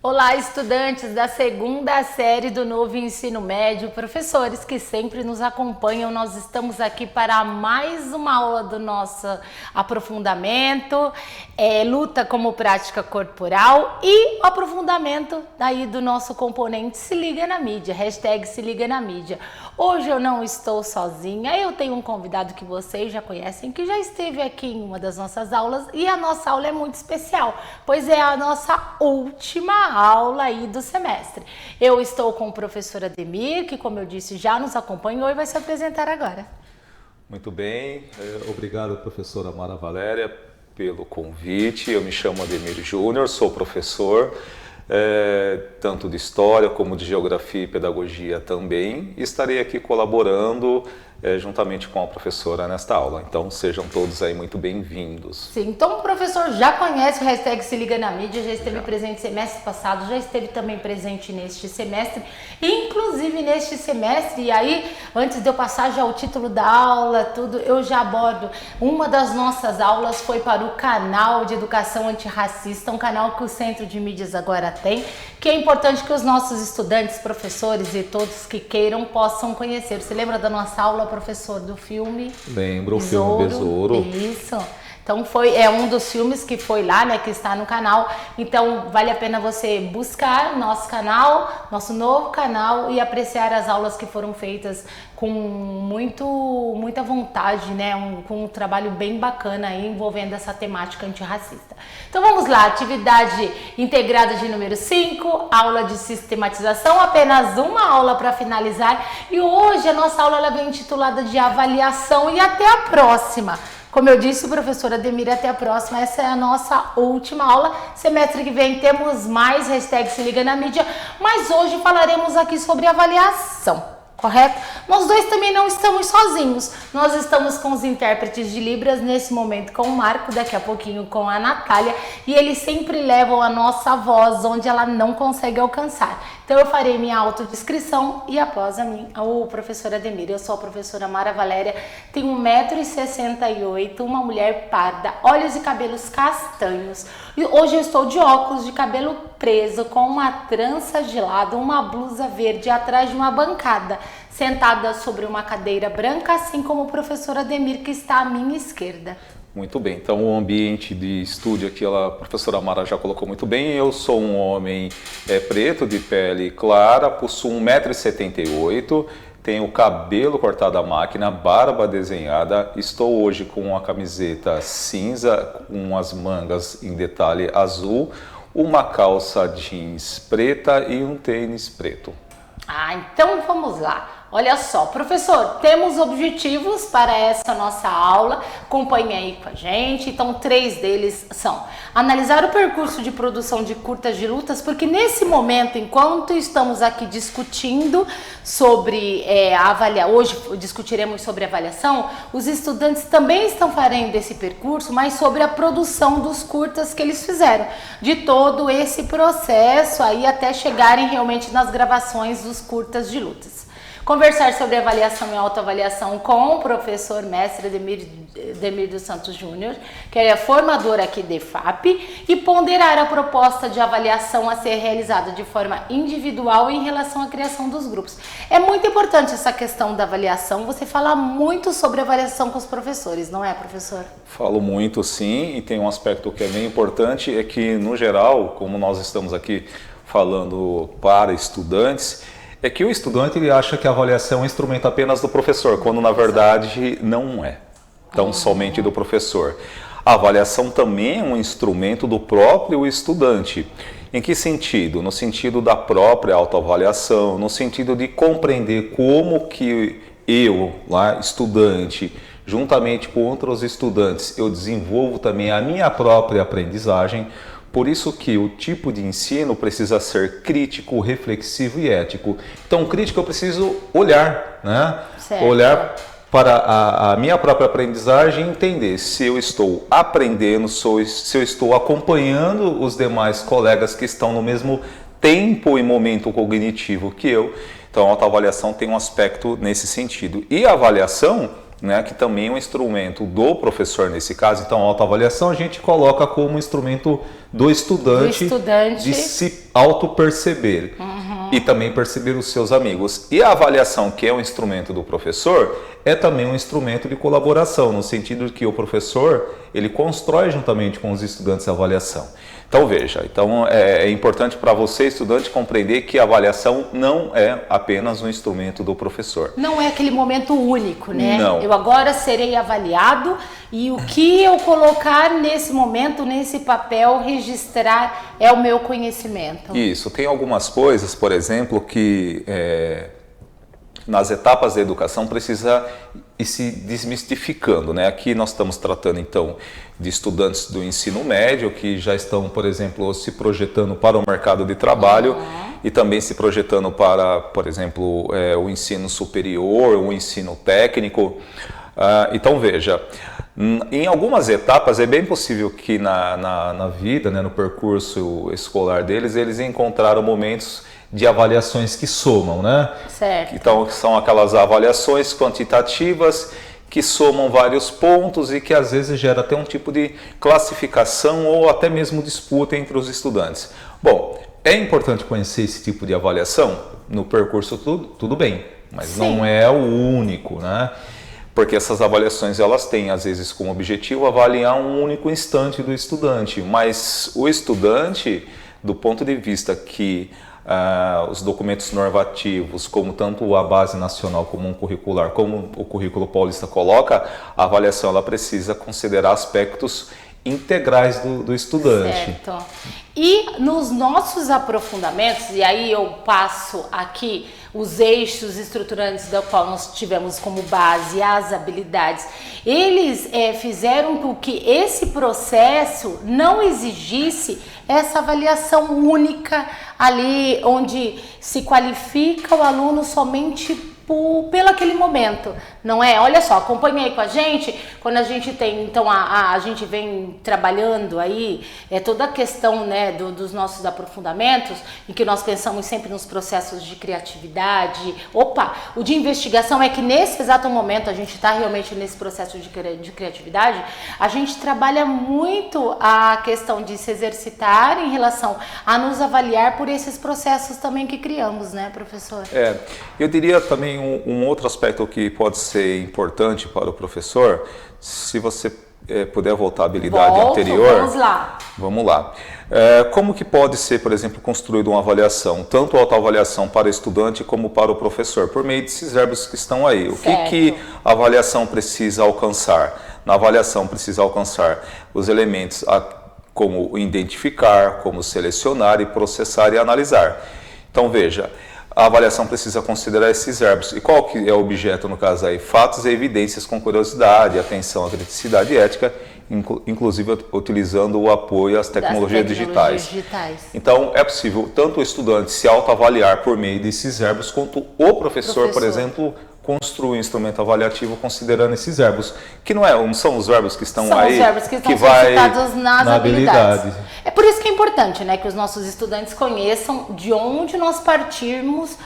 Olá, estudantes da segunda série do novo ensino médio, professores que sempre nos acompanham. Nós estamos aqui para mais uma aula do nosso aprofundamento, luta como prática corporal e o aprofundamento daí do nosso componente Se Liga na Mídia, hashtag Se Liga na Mídia. Hoje eu não estou sozinha, eu tenho um convidado que vocês já conhecem, que já esteve aqui em uma das nossas aulas e a nossa aula é muito especial, pois é a nossa última aula aí do semestre. Eu estou com o professor Ademir, que como eu disse já nos acompanhou e vai se apresentar agora. Muito bem, obrigado professora Mara Valéria pelo convite. Eu me chamo Ademir Júnior, sou professor tanto de História como de Geografia e Pedagogia também. E estarei aqui colaborando juntamente com a professora nesta aula. Então sejam todos aí muito bem-vindos. Sim, então o professor já conhece o hashtag Se Liga na Mídia, já esteve presente semestre passado, já esteve também presente neste semestre, inclusive neste semestre. E aí, antes de eu passar já o título da aula, tudo, eu já abordo. Uma das nossas aulas foi para o canal de educação antirracista, um canal que o Centro de Mídias agora tem, que é importante que os nossos estudantes, professores e todos que queiram possam conhecer. Você lembra da nossa aula, professor, do filme? Lembro, o filme Besouro. Isso. Então é um dos filmes que foi lá, né, que está no canal. Então vale a pena você buscar nosso canal, nosso novo canal, e apreciar as aulas que foram feitas com muita vontade, né, com um trabalho bem bacana aí, envolvendo essa temática antirracista. Então vamos lá, atividade integrada de número 5, aula de sistematização, apenas uma aula para finalizar. E hoje a nossa aula ela vem intitulada de avaliação, e até a próxima. Como eu disse, professora Ademir, até a próxima. Essa é a nossa última aula. Semestre que vem temos mais hashtag Se Liga na Mídia, mas hoje falaremos aqui sobre avaliação, correto? Nós dois também não estamos sozinhos. Nós estamos com os intérpretes de Libras, nesse momento com o Marco, daqui a pouquinho com a Natália, e eles sempre levam a nossa voz onde ela não consegue alcançar. Então eu farei minha autodescrição e após o professor Ademir. Eu sou a professora Mara Valéria, tenho 1,68 m, uma mulher parda, olhos e cabelos castanhos. E hoje eu estou de óculos, de cabelo preso, com uma trança de lado, uma blusa verde atrás de uma bancada, sentada sobre uma cadeira branca, assim como o professor Ademir, que está à minha esquerda. Muito bem, então o ambiente de estúdio aqui, a professora Mara já colocou muito bem. Eu sou um homem preto, de pele clara, possuo 1,78 m, tenho cabelo cortado à máquina, barba desenhada, estou hoje com uma camiseta cinza, com as mangas em detalhe azul, uma calça jeans preta e um tênis preto. Então vamos lá. Olha só, professor, temos objetivos para essa nossa aula, acompanhe aí com a gente. Então 3 deles são: analisar o percurso de produção de curtas de lutas, porque nesse momento, enquanto estamos aqui discutindo sobre hoje discutiremos sobre avaliação, os estudantes também estão fazendo esse percurso, mas sobre a produção dos curtas que eles fizeram, de todo esse processo aí até chegarem realmente nas gravações dos curtas de lutas. Conversar sobre avaliação e autoavaliação com o professor mestre Ademir dos Santos Júnior, que é formador aqui de FAP, e ponderar a proposta de avaliação a ser realizada de forma individual em relação à criação dos grupos. É muito importante essa questão da avaliação, você fala muito sobre avaliação com os professores, não é, professor? Falo muito, sim, e tem um aspecto que é bem importante, é que no geral, como nós estamos aqui falando para estudantes, é que o estudante ele acha que a avaliação é um instrumento apenas do professor, quando na verdade não é tão somente do professor. A avaliação também é um instrumento do próprio estudante. Em que sentido? No sentido da própria autoavaliação, no sentido de compreender como que eu, lá, estudante, juntamente com outros estudantes, eu desenvolvo também a minha própria aprendizagem. Por isso que o tipo de ensino precisa ser crítico, reflexivo e ético. Então, crítico eu preciso olhar, né? Certo. Olhar para a minha própria aprendizagem e entender se eu estou aprendendo, se eu estou acompanhando os demais colegas que estão no mesmo tempo e momento cognitivo que eu. Então, a autoavaliação tem um aspecto nesse sentido. E a avaliação né, que também é um instrumento do professor nesse caso. Então, a autoavaliação a gente coloca como instrumento do estudante de se auto-perceber e também perceber os seus amigos. E a avaliação, que é um instrumento do professor, é também um instrumento de colaboração, no sentido de que o professor ele constrói juntamente com os estudantes a avaliação. Então veja, é importante para você, estudante, compreender que a avaliação não é apenas um instrumento do professor. Não é aquele momento único, né? Não. Eu agora serei avaliado e o que eu colocar nesse momento, nesse papel, registrar é o meu conhecimento. Isso, tem algumas coisas, por exemplo, que nas etapas da educação precisa ir se desmistificando, né? Aqui nós estamos tratando então de estudantes do ensino médio que já estão, por exemplo, se projetando para o mercado de trabalho e também se projetando para, por exemplo, o ensino superior, o ensino técnico. Então veja, em algumas etapas é bem possível que na vida, né, no percurso escolar deles, eles encontraram momentos de avaliações que somam, né? Certo. Então, são aquelas avaliações quantitativas que somam vários pontos e que às vezes gera até um tipo de classificação ou até mesmo disputa entre os estudantes. Bom, é importante conhecer esse tipo de avaliação no percurso, tudo bem, mas Sim. não é o único, né? Porque essas avaliações elas têm às vezes como objetivo avaliar um único instante do estudante, mas o estudante, do ponto de vista que os documentos normativos, como tanto a Base Nacional Comum Curricular, como o Currículo Paulista coloca, a avaliação ela precisa considerar aspectos integrais do estudante. Certo. E nos nossos aprofundamentos, e aí eu passo aqui os eixos estruturantes da qual nós tivemos como base as habilidades, eles fizeram com que esse processo não exigisse essa avaliação única ali, onde se qualifica o aluno somente pelo aquele momento, não é? Olha só, acompanha aí com a gente, quando a gente tem, então a gente vem trabalhando aí, toda a questão, né, dos nossos aprofundamentos, em que nós pensamos sempre nos processos de criatividade, o de investigação é que nesse exato momento a gente está realmente nesse processo de criatividade, a gente trabalha muito a questão de se exercitar em relação a nos avaliar por esses processos também que criamos, né, professor? Eu diria também um outro aspecto que pode ser importante para o professor, se você puder voltar à habilidade anterior. Vamos lá. Como que pode ser, por exemplo, construída uma avaliação, tanto a autoavaliação para o estudante como para o professor, por meio desses verbos que estão aí. O que a avaliação precisa alcançar? Na avaliação precisa alcançar os elementos como identificar, como selecionar e processar e analisar. Então veja, a avaliação precisa considerar esses verbos. E qual que é o objeto no caso aí? Fatos e evidências com curiosidade, atenção à criticidade ética, inclusive utilizando o apoio às tecnologias digitais. Então é possível tanto o estudante se autoavaliar por meio desses verbos, quanto o professor, por exemplo, construir um instrumento avaliativo considerando esses verbos, que não são os verbos que estão aí, os verbos que estão solicitados nas habilidades. É por isso que é importante, né, que os nossos estudantes conheçam de onde nós partimos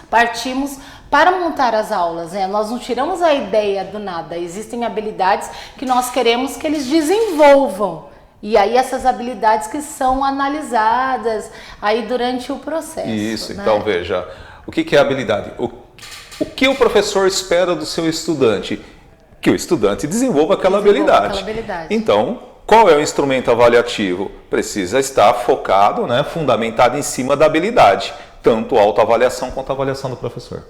para montar as aulas, né? Nós não tiramos a ideia do nada, existem habilidades que nós queremos que eles desenvolvam. E aí essas habilidades que são analisadas aí durante o processo. Isso, né? Então veja, o que é habilidade? O que o professor espera do seu estudante? Que o estudante desenvolva aquela habilidade. Então, qual é o instrumento avaliativo? Precisa estar focado, né, fundamentado em cima da habilidade. Tanto a autoavaliação quanto a avaliação do professor.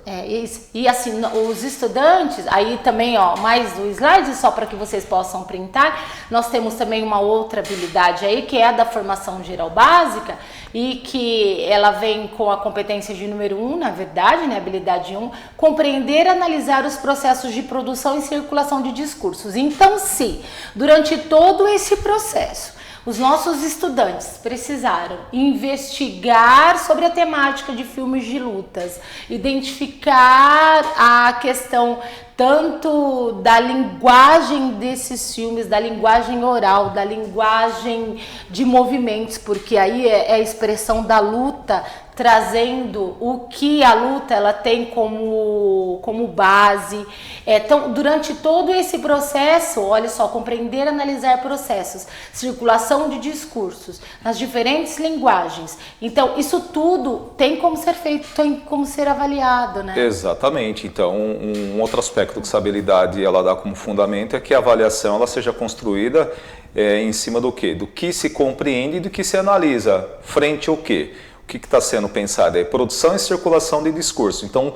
E assim, os estudantes, aí também, mais o slide só para que vocês possam printar, nós temos também uma outra habilidade aí, que é a da formação geral básica, e que ela vem com a competência de número 1, na verdade, né, habilidade 1, compreender e analisar os processos de produção e circulação de discursos. Então, se durante todo esse processo os nossos estudantes precisaram investigar sobre a temática de filmes de lutas, identificar a questão tanto da linguagem desses filmes, da linguagem oral, da linguagem de movimentos, porque aí é a expressão da luta, trazendo o que a luta ela tem como base. Então, durante todo esse processo, olha só, compreender, analisar processos, circulação de discursos nas diferentes linguagens. Então, isso tudo tem como ser feito, tem como ser avaliado, né? Exatamente. Então, um outro aspecto que essa habilidade ela dá como fundamento é que a avaliação ela seja construída em cima do quê? Do que se compreende e do que se analisa. Frente ao quê? O que está sendo pensado? É produção e circulação de discurso. Então,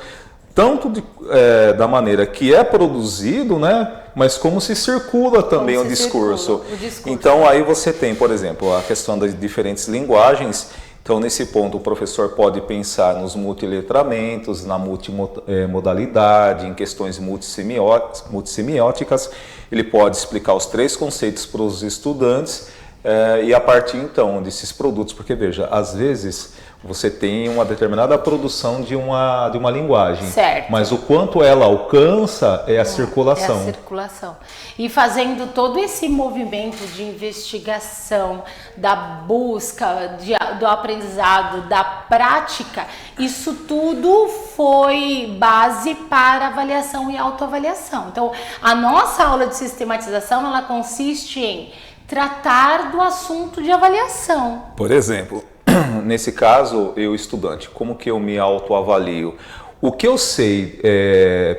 tanto da maneira que é produzido, né, mas como se circula também o discurso. Então, aí você tem, por exemplo, a questão das diferentes linguagens. Então, nesse ponto, o professor pode pensar nos multiletramentos, na multimodalidade, em questões multissemióticas. Ele pode explicar os 3 conceitos para os estudantes e a partir, então, desses produtos, porque, veja, às vezes você tem uma determinada produção de uma linguagem, certo, mas o quanto ela alcança é a circulação. É a circulação. E fazendo todo esse movimento de investigação, da busca, do aprendizado, da prática, isso tudo foi base para avaliação e autoavaliação. Então, a nossa aula de sistematização, ela consiste em tratar do assunto de avaliação. Por exemplo, nesse caso, eu estudante, como que eu me autoavalio? O que eu sei,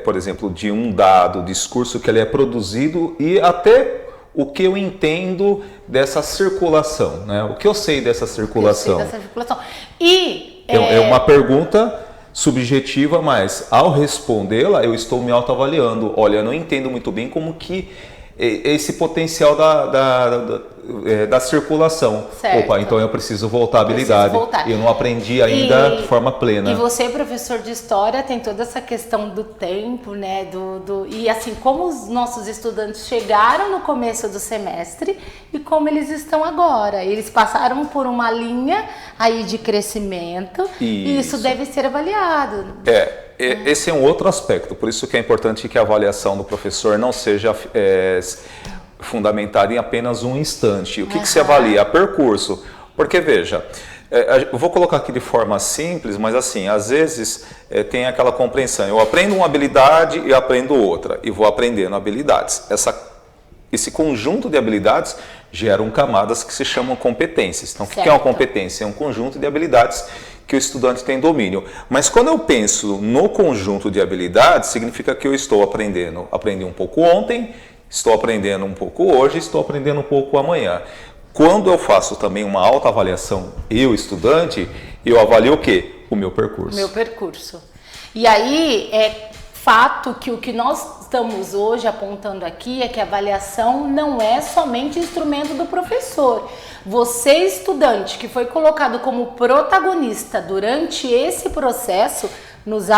por exemplo, de um dado, discurso que ele é produzido e até o que eu entendo dessa circulação, né? O que eu sei dessa circulação? E é uma pergunta subjetiva, mas ao respondê-la, eu estou me autoavaliando. Olha, eu não entendo muito bem como que esse potencial da circulação. Certo. Opa, então eu preciso voltar à habilidade. Eu não aprendi ainda de forma plena. E você, professor de história, tem toda essa questão do tempo, né? E assim, como os nossos estudantes chegaram no começo do semestre e como eles estão agora. Eles passaram por uma linha aí de crescimento e isso deve ser avaliado. Esse é um outro aspecto, por isso que é importante que a avaliação do professor não seja fundamentada em apenas um instante. O que se avalia? Percurso. Porque, veja, eu vou colocar aqui de forma simples, mas assim, às vezes tem aquela compreensão. Eu aprendo uma habilidade e aprendo outra, e vou aprendendo habilidades. Esse conjunto de habilidades geram camadas que se chamam competências. Então, o que é uma competência? É um conjunto de habilidades que o estudante tem domínio. Mas quando eu penso no conjunto de habilidades, significa que eu estou aprendendo. Aprendi um pouco ontem, estou aprendendo um pouco hoje, estou aprendendo um pouco amanhã. Quando eu faço também uma autoavaliação, eu, estudante, eu avalio o quê? O meu percurso. Meu percurso. E aí, é fato que o que nós estamos hoje apontando aqui é que a avaliação não é somente instrumento do professor. Você, estudante, que foi colocado como protagonista durante esse processo, nos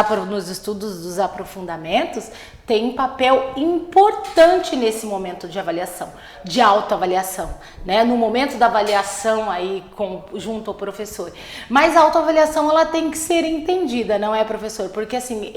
estudos dos aprofundamentos, tem um papel importante nesse momento de avaliação, de autoavaliação, né? No momento da avaliação aí junto ao professor. Mas a autoavaliação ela tem que ser entendida, não é, professor? Porque assim,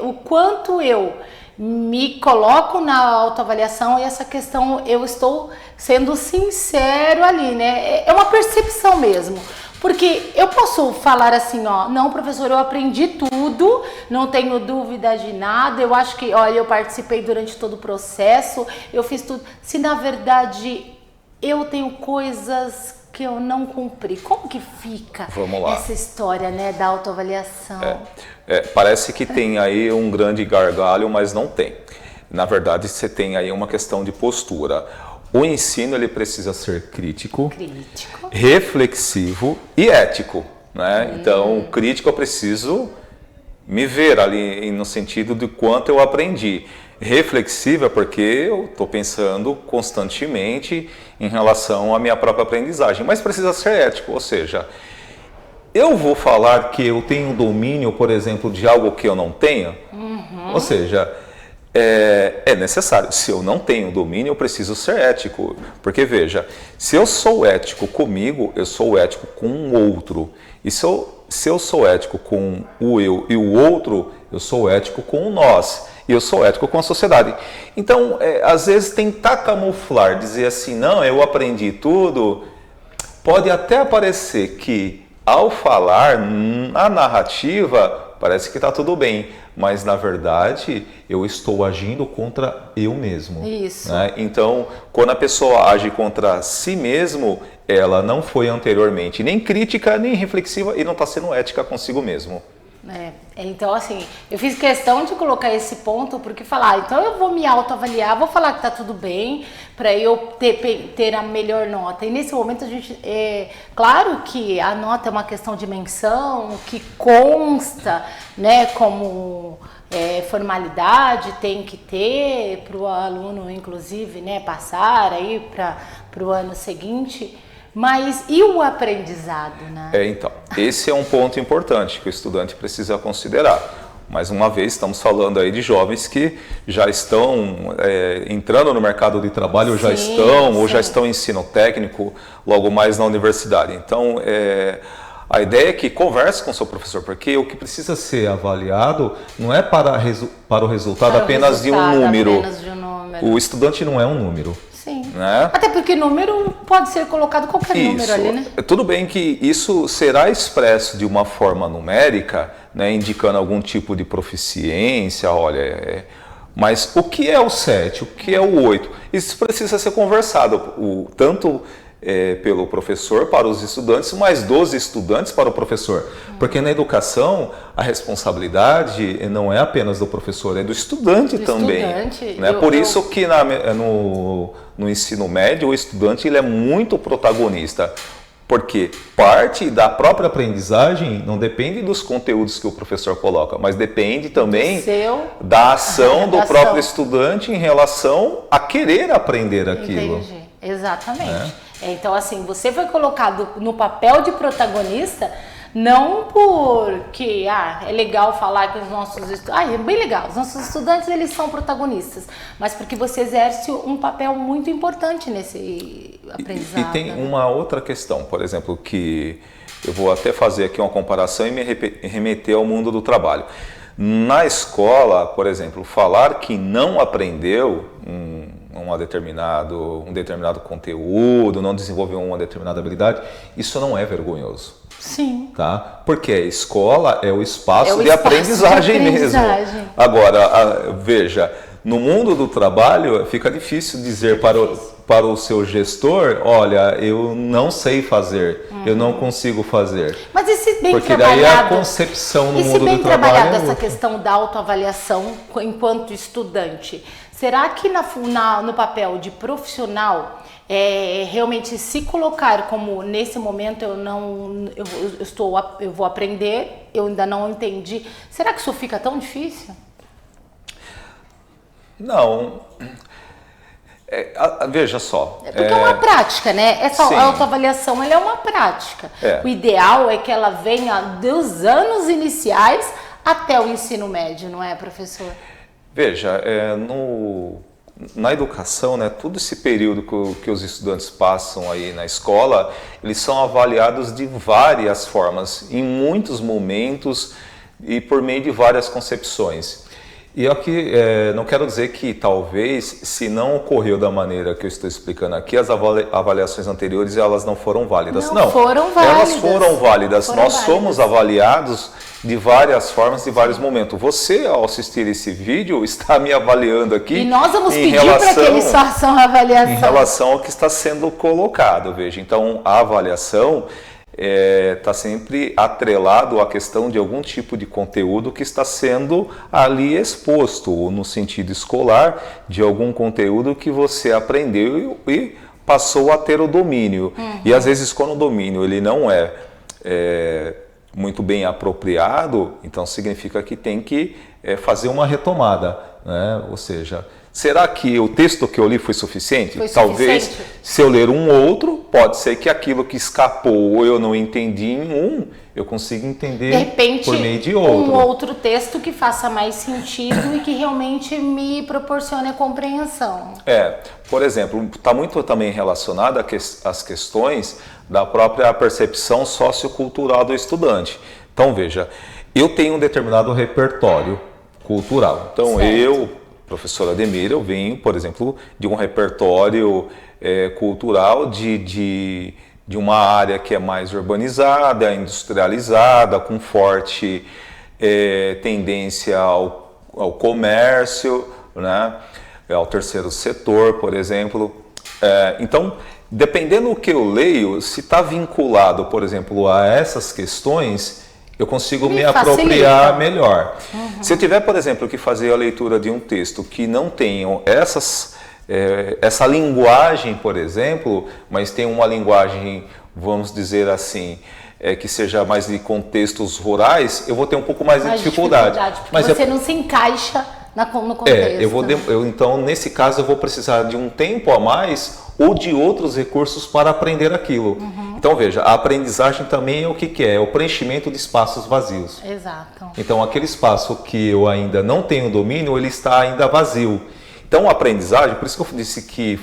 o quanto eu me coloco na autoavaliação e essa questão eu estou sendo sincero ali, né? É uma percepção mesmo. Porque eu posso falar assim, ó, não, professor, eu aprendi tudo, não tenho dúvida de nada, eu acho que, olha, eu participei durante todo o processo, eu fiz tudo. Se na verdade eu tenho coisas que eu não cumpri, como que fica essa história, né, da autoavaliação? Parece que tem aí um grande gargalho, mas não tem. Na verdade, você tem aí uma questão de postura. O ensino ele precisa ser crítico, reflexivo e ético, né? Então, crítico eu preciso me ver ali no sentido de quanto eu aprendi. Reflexivo é porque eu estou pensando constantemente em relação à minha própria aprendizagem, mas precisa ser ético, ou seja, eu vou falar que eu tenho domínio, por exemplo, de algo que eu não tenho? Ou seja, é necessário. Se eu não tenho domínio, eu preciso ser ético. Porque, veja, se eu sou ético comigo, eu sou ético com o outro. E se eu sou ético com o eu e o outro, eu sou ético com o nós. e eu sou ético com a sociedade. Então, às vezes tentar camuflar, dizer assim, não, eu aprendi tudo, pode até parecer que ao falar a narrativa parece que está tudo bem, mas na verdade eu estou agindo contra eu mesmo. Isso. Né? Então, quando a pessoa age contra si mesmo, ela não foi anteriormente nem crítica, nem reflexiva e não está sendo ética consigo mesmo. Então assim, eu fiz questão de colocar esse ponto porque falar, então eu vou me autoavaliar, vou falar que tá tudo bem para eu ter a melhor nota. E nesse momento a gente, claro que a nota é uma questão de menção, que consta, né, como formalidade, tem que ter para o aluno, inclusive, né, passar aí para o ano seguinte. Mas e o aprendizado, né? Então, esse é um ponto importante que o estudante precisa considerar. Mais uma vez, estamos falando aí de jovens que já estão entrando no mercado de trabalho, ou já estão em ensino técnico, logo mais na universidade. Então, a ideia é que converse com o seu professor, porque o que precisa ser avaliado não é para o resultado apenas de um número. O estudante não é um número. Sim. Né? Até porque número pode ser colocado qualquer número ali, né? Tudo bem que isso será expresso de uma forma numérica, né, indicando algum tipo de proficiência, olha, mas o que é o 7, o que é o 8? Isso precisa ser conversado, tanto pelo professor para os estudantes, mas dos estudantes para o professor. Porque na educação, a responsabilidade não é apenas do professor, é do estudante também. Né? Por isso que no ensino médio, o estudante ele é muito protagonista. Porque parte da própria aprendizagem não depende dos conteúdos que o professor coloca, mas depende também da ação do próprio estudante em relação a querer aprender aquilo. Entendi. Exatamente. Então, assim, você foi colocado no papel de protagonista não porque é legal falar que os nossos estudantes... é bem legal, os nossos estudantes eles são protagonistas, mas porque você exerce um papel muito importante nesse aprendizado. E tem uma outra questão, por exemplo, que eu vou até fazer aqui uma comparação e me remeter ao mundo do trabalho. Na escola, por exemplo, falar que não aprendeu um determinado conteúdo, não desenvolveu uma determinada habilidade, isso não é vergonhoso. Sim. Tá? Porque a escola é o espaço de aprendizagem mesmo. Agora, veja, no mundo do trabalho fica difícil dizer para o seu gestor, olha, eu não sei fazer, eu não consigo fazer. Mas e se bem porque daí a concepção no mundo do trabalho... E se bem trabalhada essa questão da autoavaliação enquanto estudante, será que no papel de profissional, realmente se colocar como nesse momento eu vou aprender, eu ainda não entendi, será que isso fica tão difícil? Não. Veja só. Porque é uma prática, né? Essa autoavaliação ela é uma prática. O ideal é que ela venha dos anos iniciais até o ensino médio, não é, professor? Veja, na educação, né, todo esse período que os estudantes passam aí na escola, eles são avaliados de várias formas, em muitos momentos e por meio de várias concepções. E aqui não quero dizer que talvez, se não ocorreu da maneira que eu estou explicando aqui, as avaliações anteriores elas não foram válidas. Não, foram válidas. Elas foram válidas. Nós somos avaliados de várias formas, de vários momentos. Você, ao assistir esse vídeo, está me avaliando aqui. E nós vamos pedir para que eles façam a avaliação. Em relação ao que está sendo colocado, veja. Então, a avaliação está sempre atrelado à questão de algum tipo de conteúdo que está sendo ali exposto, ou no sentido escolar, de algum conteúdo que você aprendeu e passou a ter o domínio. E às vezes, quando o domínio ele não é muito bem apropriado, então significa que tem que fazer uma retomada, né? Ou seja, será que o texto que eu li foi suficiente? Talvez, se eu ler um outro, pode ser que aquilo que escapou ou eu não entendi em eu consiga entender de repente, por meio de outro. Um outro texto que faça mais sentido e que realmente me proporcione a compreensão. Por exemplo, está muito também relacionado às questões da própria percepção sociocultural do estudante. Então, veja, eu tenho um determinado repertório cultural. Então, Certo. eu, professor Ademir, eu venho, por exemplo, de um repertório cultural de uma área que é mais urbanizada, industrializada, com forte tendência ao comércio, né? Ao terceiro setor, por exemplo. Então, dependendo do que eu leio, se está vinculado, por exemplo, a essas questões, eu consigo me apropriar melhor. Se eu tiver, por exemplo, que fazer a leitura de um texto que não tenha essa linguagem, por exemplo, mas tem uma linguagem, vamos dizer assim, que seja mais de contextos rurais, eu vou ter um pouco mais de dificuldade. Porque mas você não se encaixa no contexto. Então, nesse caso, eu vou precisar de um tempo a mais ou de outros recursos para aprender aquilo. Então, veja, a aprendizagem também é o que é? É o preenchimento de espaços vazios. Exato. Então, aquele espaço que eu ainda não tenho domínio, ele está ainda vazio. Então, a aprendizagem, por isso que eu disse que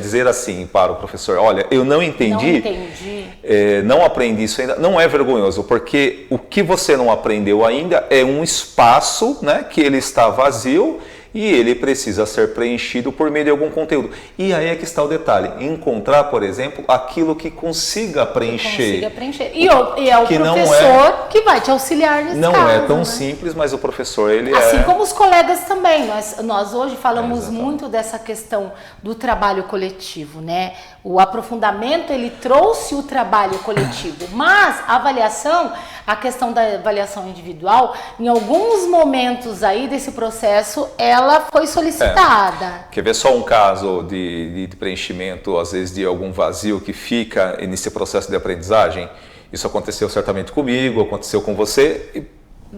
dizer assim para o professor, olha, eu não entendi, não aprendi isso ainda, não é vergonhoso, porque o que você não aprendeu ainda é um espaço, né, que ele está vazio e ele precisa ser preenchido por meio de algum conteúdo. E aí é que está o detalhe, encontrar, por exemplo, aquilo que consiga preencher. E é o professor que vai te auxiliar nesse caso. Não é tão simples, mas o professor, ele assim como os colegas também. Nós hoje falamos muito dessa questão do trabalho coletivo, né? O aprofundamento, ele trouxe o trabalho coletivo, mas a avaliação, a questão da avaliação individual, em alguns momentos aí desse processo, ela foi solicitada. Quer ver só um caso de preenchimento, às vezes, de algum vazio que fica nesse processo de aprendizagem? Isso aconteceu certamente comigo, aconteceu com você e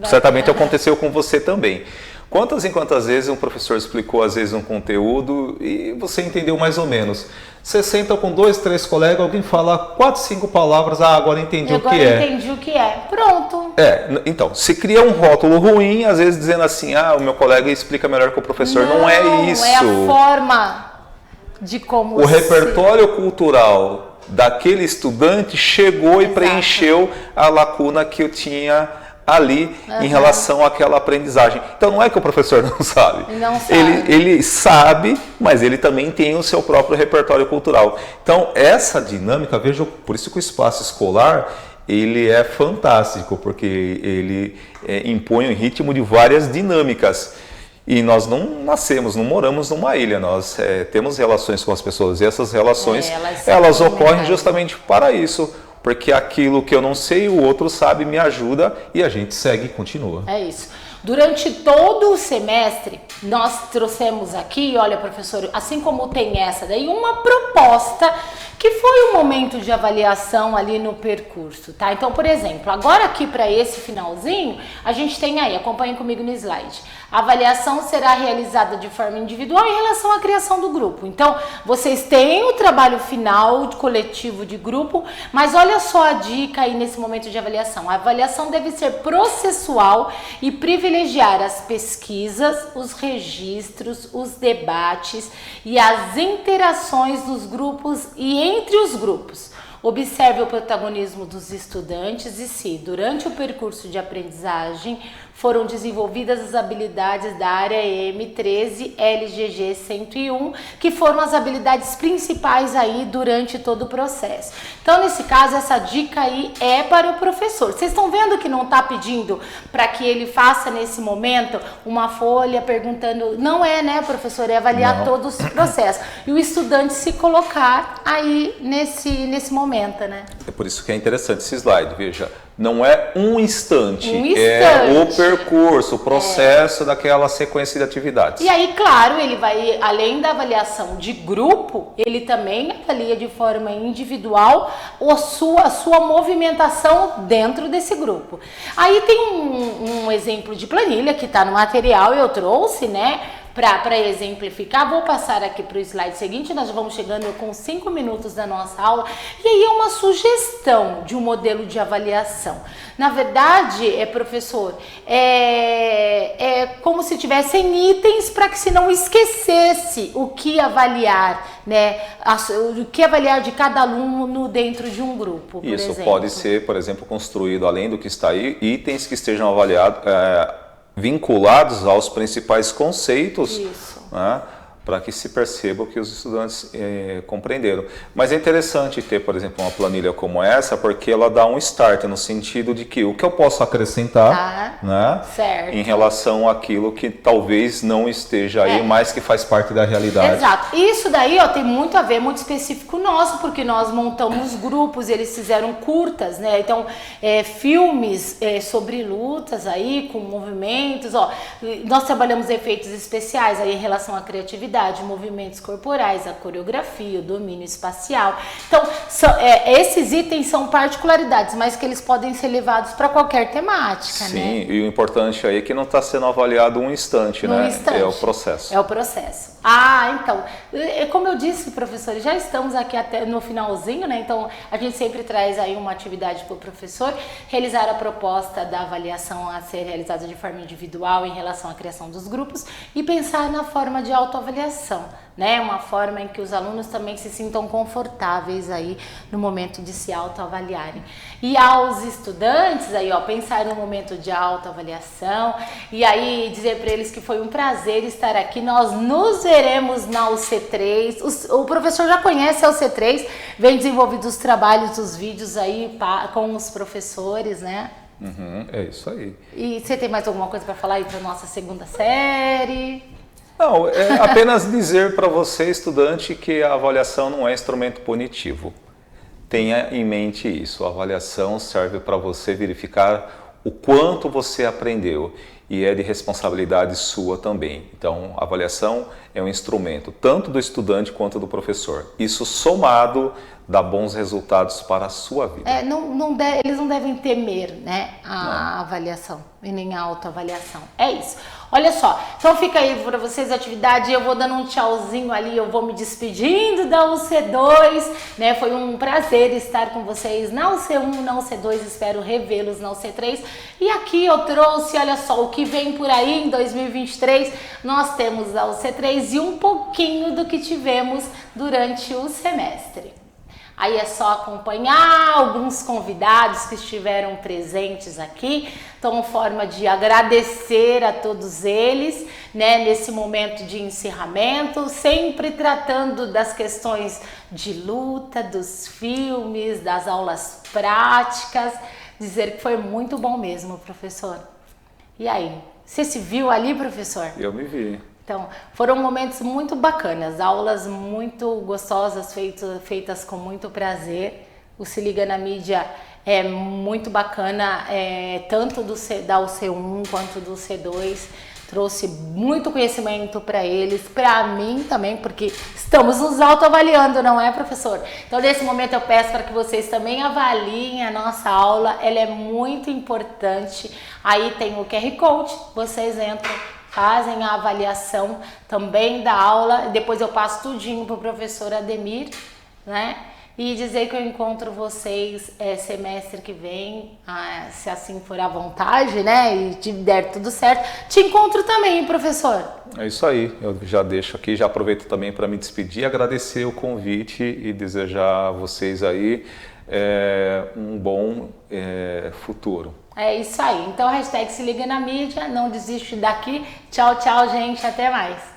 certamente aconteceu com você também. Quantas e quantas vezes um professor explicou, às vezes, um conteúdo e você entendeu mais ou menos? Você senta com 2, 3 colegas, alguém fala 4, 5 palavras, agora entendi o que é. Agora entendi o que é. Pronto. Então, se cria um rótulo ruim, às vezes dizendo assim, o meu colega explica melhor que o professor. Não é isso. É a forma de como o repertório cultural daquele estudante chegou e preencheu a lacuna que eu tinha ali em relação àquela aprendizagem. Então não é que o professor não sabe. Não sabe. Ele sabe, mas ele também tem o seu próprio repertório cultural. Então essa dinâmica, veja, por isso que o espaço escolar, ele é fantástico, porque ele impõe um ritmo de várias dinâmicas. E nós não nascemos, não moramos numa ilha, nós temos relações com as pessoas e essas relações, elas ocorrem justamente para isso. Porque aquilo que eu não sei, o outro sabe, me ajuda e a gente segue e continua. É isso. Durante todo o semestre, nós trouxemos aqui, olha, professor, assim como tem essa daí, uma proposta que foi um momento de avaliação ali no percurso, tá? Então, por exemplo, agora aqui para esse finalzinho, a gente tem aí, acompanhem comigo no slide. A avaliação será realizada de forma individual em relação à criação do grupo. Então, vocês têm o trabalho final de coletivo de grupo, mas olha só a dica aí nesse momento de avaliação. A avaliação deve ser processual e privilegiar as pesquisas, os registros, os debates e as interações dos grupos e entre os grupos. Observe o protagonismo dos estudantes e se, durante o percurso de aprendizagem, foram desenvolvidas as habilidades da área M13 LGG 101, que foram as habilidades principais aí durante todo o processo. Então, nesse caso, essa dica aí é para o professor. Vocês estão vendo que não está pedindo para que ele faça nesse momento uma folha perguntando, não é, né, professor? É avaliar todo o processo. E o estudante se colocar aí nesse momento, né? É por isso que é interessante esse slide, veja. Não é um instante, é o percurso, o processo daquela sequência de atividades. E aí, claro, ele vai, além da avaliação de grupo, ele também avalia de forma individual a sua movimentação dentro desse grupo. Aí tem um exemplo de planilha que está no material, eu trouxe, né? Para exemplificar, vou passar aqui para o slide seguinte, nós vamos chegando com 5 minutos da nossa aula, e aí é uma sugestão de um modelo de avaliação. Na verdade, professor, é como se tivessem itens para que se não esquecesse o que avaliar, né? O que avaliar de cada aluno dentro de um grupo, por exemplo. Isso pode ser, por exemplo, construído, além do que está aí, itens que estejam avaliados, vinculados aos principais conceitos, Isso. né, para que se perceba o que os estudantes compreenderam. Mas é interessante ter, por exemplo, uma planilha como essa, porque ela dá um start no sentido de que o que eu posso acrescentar, né, certo, em relação àquilo que talvez não esteja aí, mas que faz parte da realidade. Exato. Isso daí, ó, tem muito a ver, muito específico nosso, porque nós montamos grupos, eles fizeram curtas, né? Então, filmes sobre lutas aí, com movimentos, ó. Nós trabalhamos efeitos especiais aí em relação à criatividade, movimentos corporais, a coreografia, o domínio espacial. Então, esses itens são particularidades, mas que eles podem ser levados para qualquer temática, Sim, né? E o importante aí é que não está sendo avaliado um instante, né? É o processo. É o processo. Ah, então, como eu disse, professores, já estamos aqui até no finalzinho, né? Então, a gente sempre traz aí uma atividade para o professor realizar a proposta da avaliação a ser realizada de forma individual em relação à criação dos grupos e pensar na forma de autoavaliação, né? Uma forma em que os alunos também se sintam confortáveis aí no momento de se autoavaliarem. E aos estudantes aí, ó, pensar no momento de autoavaliação e aí dizer para eles que foi um prazer estar aqui. Nós nos veremos na UC3. O professor já conhece a UC3, vem desenvolvido os trabalhos, os vídeos aí com os professores, né? É isso aí. E você tem mais alguma coisa para falar aí para nossa segunda série? Não, é apenas dizer para você, estudante, que a avaliação não é instrumento punitivo. Tenha em mente isso. A avaliação serve para você verificar o quanto você aprendeu e é de responsabilidade sua também. Então, a avaliação é um instrumento tanto do estudante quanto do professor. Isso somado dá bons resultados para a sua vida. Eles não devem temer, né, a avaliação e nem a autoavaliação. É isso. Olha só, então fica aí para vocês a atividade, eu vou dando um tchauzinho ali, eu vou me despedindo da UC2, né? Foi um prazer estar com vocês na UC1, na UC2, espero revê-los na UC3. E aqui eu trouxe, olha só, o que vem por aí em 2023, nós temos a UC3 e um pouquinho do que tivemos durante o semestre. Aí é só acompanhar alguns convidados que estiveram presentes aqui, então forma de agradecer a todos eles, né, nesse momento de encerramento, sempre tratando das questões de luta, dos filmes, das aulas práticas, dizer que foi muito bom mesmo, professor. E aí, você se viu ali, professor? Eu me vi. Então, foram momentos muito bacanas, aulas muito gostosas, feitas com muito prazer. O Se Liga na Mídia é muito bacana, tanto da UC1 quanto do C2. Trouxe muito conhecimento para eles, para mim também, porque estamos nos autoavaliando, não é, professor? Então, nesse momento eu peço para que vocês também avaliem a nossa aula, ela é muito importante. Aí tem o QR Code, vocês entram, fazem a avaliação também da aula, depois eu passo tudinho para o professor Ademir, né? E dizer que eu encontro vocês semestre que vem, se assim for à vontade, né? E te der tudo certo. Te encontro também, professor. É isso aí, eu já deixo aqui, já aproveito também para me despedir, agradecer o convite e desejar a vocês aí um bom futuro. É isso aí. Então, hashtag Se Liga na Mídia, não desiste daqui. Tchau, tchau, gente. Até mais.